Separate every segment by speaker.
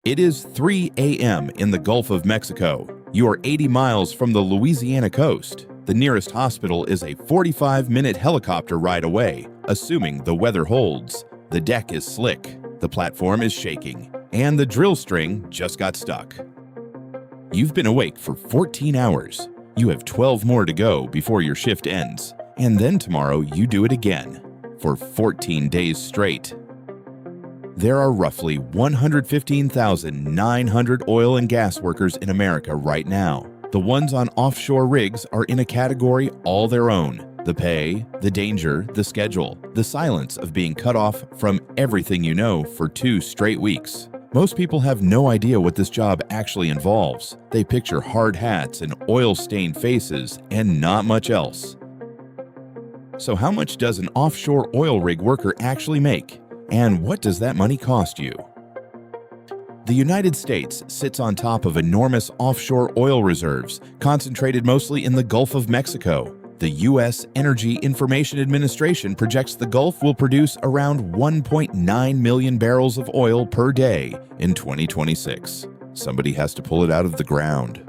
Speaker 1: It is 3 a.m. in the Gulf of Mexico. You are 80 miles from the Louisiana coast. The nearest hospital is a 45-minute helicopter ride away, assuming the weather holds. The deck is slick, the platform is shaking, and the drill string just got stuck. You've been awake for 14 hours. You have 12 more to go before your shift ends, and then tomorrow you do it again for 14 days straight. There are roughly 115,900 oil and gas workers in America right now. The ones on offshore rigs are in a category all their own. The pay, the danger, the schedule, the silence of being cut off from everything you know for 2 straight weeks. Most people have no idea what this job actually involves. They picture hard hats and oil-stained faces and not much else. So how much does an offshore oil rig worker actually make? And what does that money cost you? The United States sits on top of enormous offshore oil reserves, concentrated mostly in the Gulf of Mexico. The U.S. Energy Information Administration projects the Gulf will produce around 1.9 million barrels of oil per day in 2026. Somebody has to pull it out of the ground.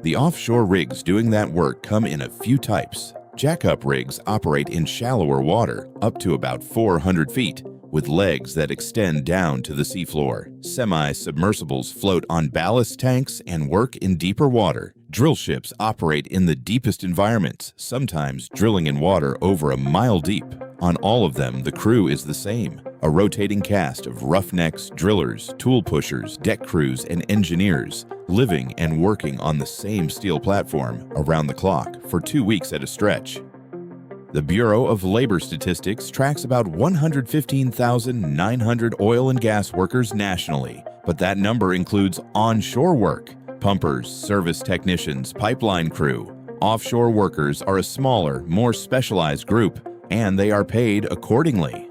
Speaker 1: The offshore rigs doing that work come in a few types. Jackup rigs operate in shallower water, up to about 400 feet, with legs that extend down to the seafloor. Semi-submersibles float on ballast tanks and work in deeper water. Drill ships operate in the deepest environments, sometimes drilling in water over a mile deep. On all of them, the crew is the same, a rotating cast of roughnecks, drillers, tool pushers, deck crews, and engineers, living and working on the same steel platform around the clock for 2 weeks at a stretch. The Bureau of Labor Statistics tracks about 115,900 oil and gas workers nationally, but that number includes onshore work. Pumpers, service technicians, pipeline crew. Offshore workers are a smaller, more specialized group, and they are paid accordingly.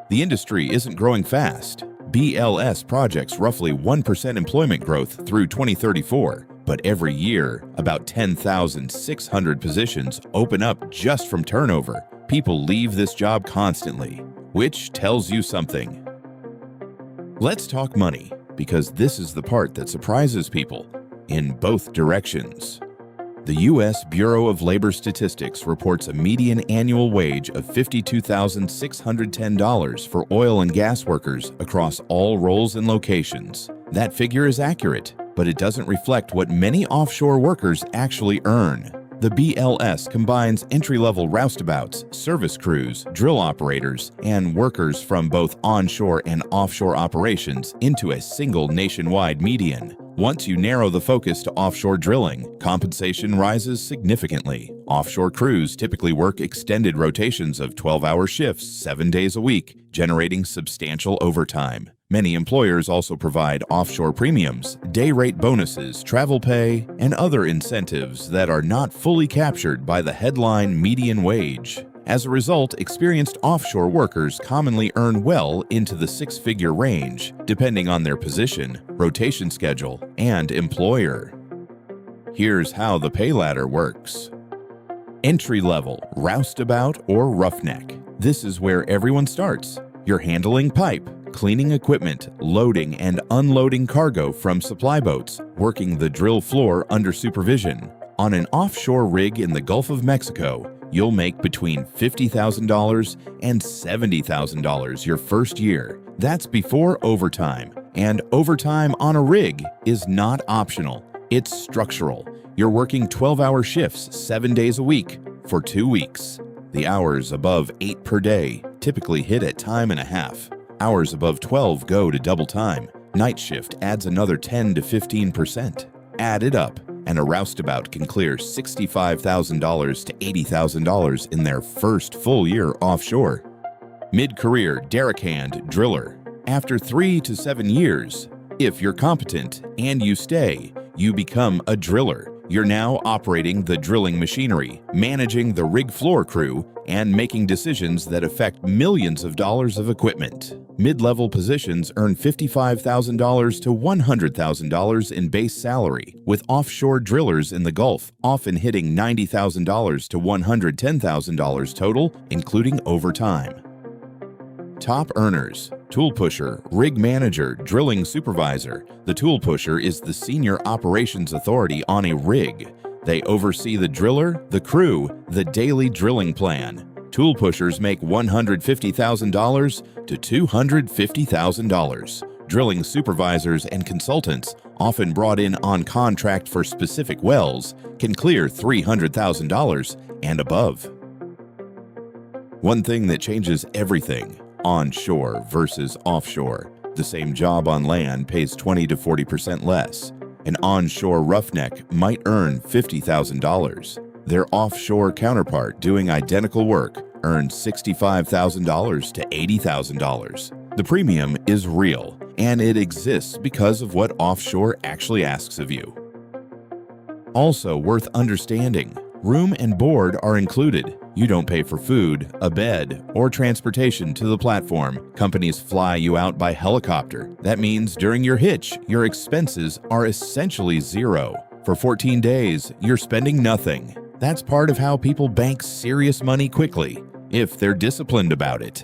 Speaker 1: The industry isn't growing fast. BLS projects roughly 1% employment growth through 2034, but every year, about 10,600 positions open up just from turnover. People leave this job constantly, which tells you something. Let's talk money, because this is the part that surprises people in both directions. The U.S. Bureau of Labor Statistics reports a median annual wage of $52,610 for oil and gas workers across all roles and locations. That figure is accurate, but it doesn't reflect what many offshore workers actually earn. The BLS combines entry-level roustabouts, service crews, drill operators, and workers from both onshore and offshore operations into a single nationwide median. Once you narrow the focus to offshore drilling, compensation rises significantly. Offshore crews typically work extended rotations of 12-hour shifts 7 days a week, generating substantial overtime. Many employers also provide offshore premiums, day rate bonuses, travel pay, and other incentives that are not fully captured by the headline median wage. As a result, experienced offshore workers commonly earn well into the 6-figure range, depending on their position, rotation schedule, and employer. Here's how the pay ladder works. Entry-level, roustabout, or roughneck. This is where everyone starts. You're handling pipe, cleaning equipment, loading and unloading cargo from supply boats, working the drill floor under supervision. On an offshore rig in the Gulf of Mexico, you'll make between $50,000 and $70,000 your first year. That's before overtime. And overtime on a rig is not optional. It's structural. You're working 12-hour shifts 7 days a week for 2 weeks. The hours above 8 per day typically hit at time and a half. Hours above 12 go to double time. Night shift adds another 10 to 15%. Add it up, and a roustabout can clear $65,000 to $80,000 in their first full year offshore. Mid-career derrick hand driller. After 3 to 7 years, if you're competent and you stay, you become a driller. You're now operating the drilling machinery, managing the rig floor crew, and making decisions that affect millions of dollars of equipment. Mid-level positions earn $55,000 to $100,000 in base salary, with offshore drillers in the Gulf often hitting $90,000 to $110,000 total, including overtime. Top earners: tool pusher, rig manager, drilling supervisor. The tool pusher is the senior operations authority on a rig. They oversee the driller, the crew, the daily drilling plan. Tool pushers make $150,000 to $250,000. Drilling supervisors and consultants, often brought in on contract for specific wells, can clear $300,000 and above. One thing that changes everything: onshore versus offshore. The same job on land pays 20 to 40% less. An onshore roughneck might earn $50,000. Their offshore counterpart doing identical work earns $65,000 to $80,000. The premium is real, and it exists because of what offshore actually asks of you. Also worth understanding: room and board are included. You don't pay for food, a bed, or transportation to the platform. Companies fly you out by helicopter. That means during your hitch, your expenses are essentially zero. For 14 days, you're spending nothing. That's part of how people bank serious money quickly, if they're disciplined about it.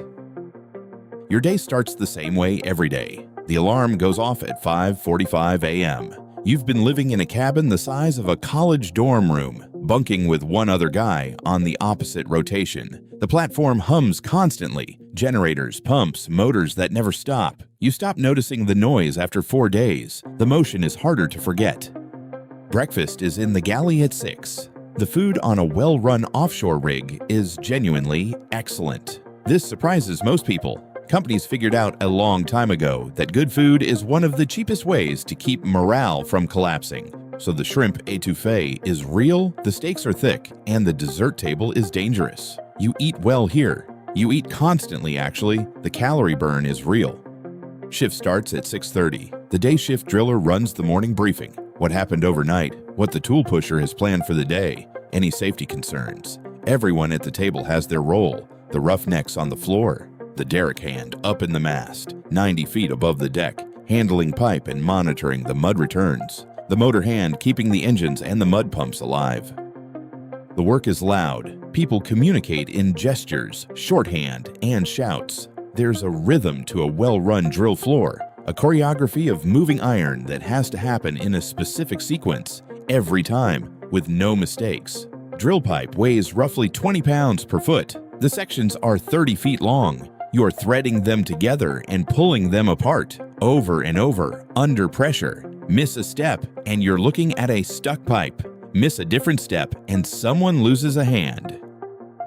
Speaker 1: Your day starts the same way every day. The alarm goes off at 5:45 a.m. You've been living in a cabin the size of a college dorm room, bunking with one other guy on the opposite rotation. The platform hums constantly. Generators, pumps, motors that never stop. You stop noticing the noise after 4 days. The motion is harder to forget. Breakfast is in the galley at 6. The food on a well-run offshore rig is genuinely excellent. This surprises most people. Companies figured out a long time ago that good food is one of the cheapest ways to keep morale from collapsing. So the shrimp étouffée is real, the steaks are thick, and the dessert table is dangerous. You eat well here. You eat constantly, actually. The calorie burn is real. Shift starts at 6:30. The day shift driller runs the morning briefing. What happened overnight, what the tool pusher has planned for the day, any safety concerns. Everyone at the table has their role. The roughnecks on the floor. The derrick hand up in the mast, 90 feet above the deck, handling pipe and monitoring the mud returns. The motor hand keeping the engines and the mud pumps alive. The work is loud. People communicate in gestures, shorthand, and shouts. There's a rhythm to a well-run drill floor, a choreography of moving iron that has to happen in a specific sequence, every time, with no mistakes. Drill pipe weighs roughly 20 pounds per foot. The sections are 30 feet long. You're threading them together and pulling them apart, over and over, under pressure. Miss a step, and you're looking at a stuck pipe. Miss a different step, and someone loses a hand.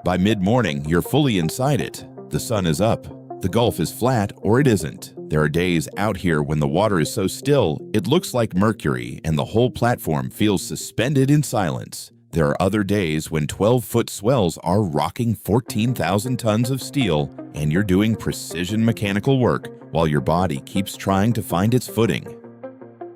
Speaker 1: By mid-morning, you're fully inside it. The sun is up. The Gulf is flat, or it isn't. There are days out here when the water is so still, it looks like mercury, and the whole platform feels suspended in silence. There are other days when 12-foot swells are rocking 14,000 tons of steel, and you're doing precision mechanical work while your body keeps trying to find its footing.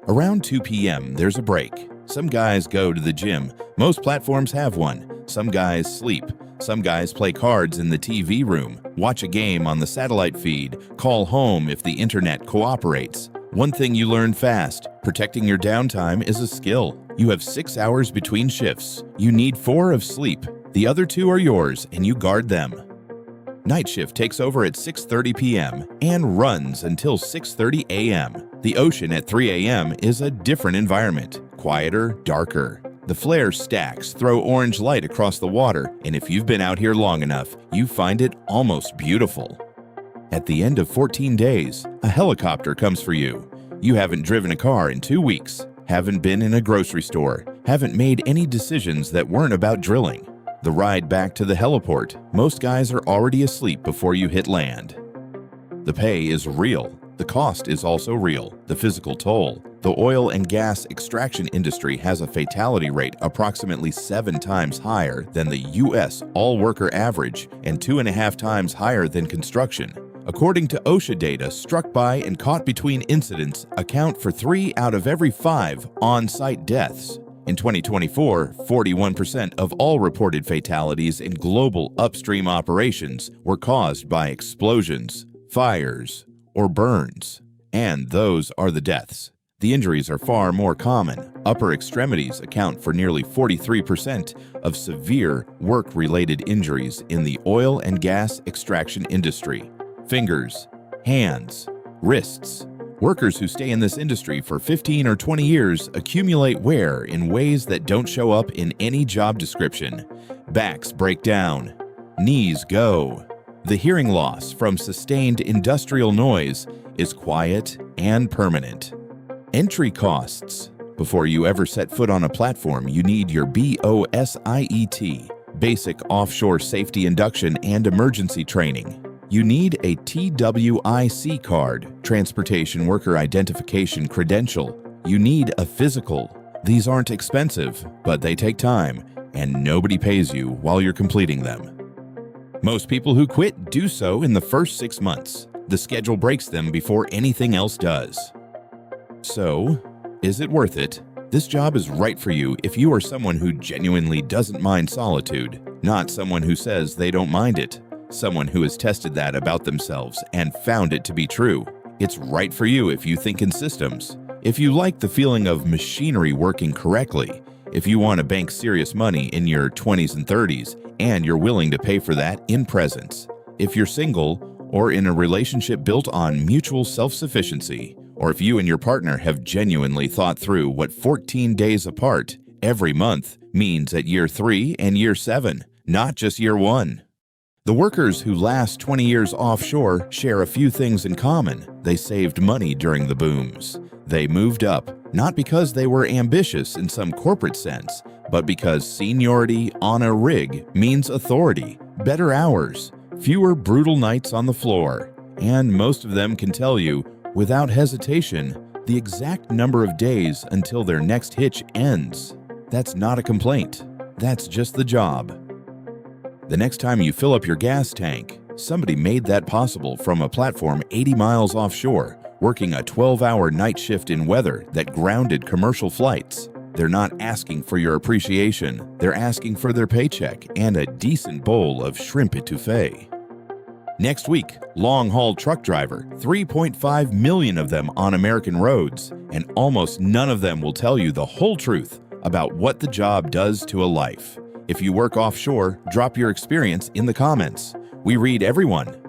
Speaker 1: Around 2 p.m., there's a break. Some guys go to the gym. Most platforms have one. Some guys sleep. Some guys play cards in the TV room, watch a game on the satellite feed, call home if the internet cooperates. One thing you learn fast: protecting your downtime is a skill. You have 6 hours between shifts. You need 4 of sleep. The other 2 are yours, and you guard them. Night shift takes over at 6:30 p.m. and runs until 6:30 a.m. The ocean at 3 a.m. is a different environment, quieter, darker. The flare stacks throw orange light across the water, and if you've been out here long enough, you find it almost beautiful. At the end of 14 days, a helicopter comes for you. You haven't driven a car in 2 weeks, haven't been in a grocery store, haven't made any decisions that weren't about drilling. The ride back to the heliport, most guys are already asleep before you hit land. The pay is real. The cost is also real, the physical toll. The oil and gas extraction industry has a fatality rate approximately 7 times higher than the U.S. all-worker average and 2.5 times higher than construction. According to OSHA data, struck by and caught between incidents account for 3 out of every 5 on-site deaths. In 2024, 41% of all reported fatalities in global upstream operations were caused by explosions, fires, or burns. And those are the deaths. The injuries are far more common. Upper extremities account for nearly 43% of severe work-related injuries in the oil and gas extraction industry. fingers, hands, wrists. Workers who stay in this industry for 15 or 20 years accumulate wear in ways that don't show up in any job description. Backs break down. Knees go. The hearing loss from sustained industrial noise is quiet and permanent. Entry costs. Before you ever set foot on a platform, you need your BOSIET, Basic Offshore Safety Induction and Emergency Training. You need a TWIC card, Transportation Worker Identification Credential. You need a physical. These aren't expensive, but they take time, and nobody pays you while you're completing them. Most people who quit do so in the first 6 months. The schedule breaks them before anything else does. So, is it worth it? This job is right for you if you are someone who genuinely doesn't mind solitude, not someone who says they don't mind it. Someone who has tested that about themselves and found it to be true. It's right for you if you think in systems, if you like the feeling of machinery working correctly, if you want to bank serious money in your 20s and 30s and you're willing to pay for that in presents, if you're single or in a relationship built on mutual self-sufficiency, or if you and your partner have genuinely thought through what 14 days apart every month means at year 3 and year 7, not just year 1. The workers who last 20 years offshore share a few things in common. They saved money during the booms. They moved up, not because they were ambitious in some corporate sense, but because seniority on a rig means authority, better hours, fewer brutal nights on the floor, and most of them can tell you, without hesitation, the exact number of days until their next hitch ends. That's not a complaint. That's just the job. The next time you fill up your gas tank, somebody made that possible from a platform 80 miles offshore, working a 12-hour night shift in weather that grounded commercial flights. They're not asking for your appreciation. They're asking for their paycheck and a decent bowl of shrimp etouffee. Next week, long-haul truck driver, 3.5 million of them on American roads, and almost none of them will tell you the whole truth about what the job does to a life. If you work offshore, drop your experience in the comments. We read everyone.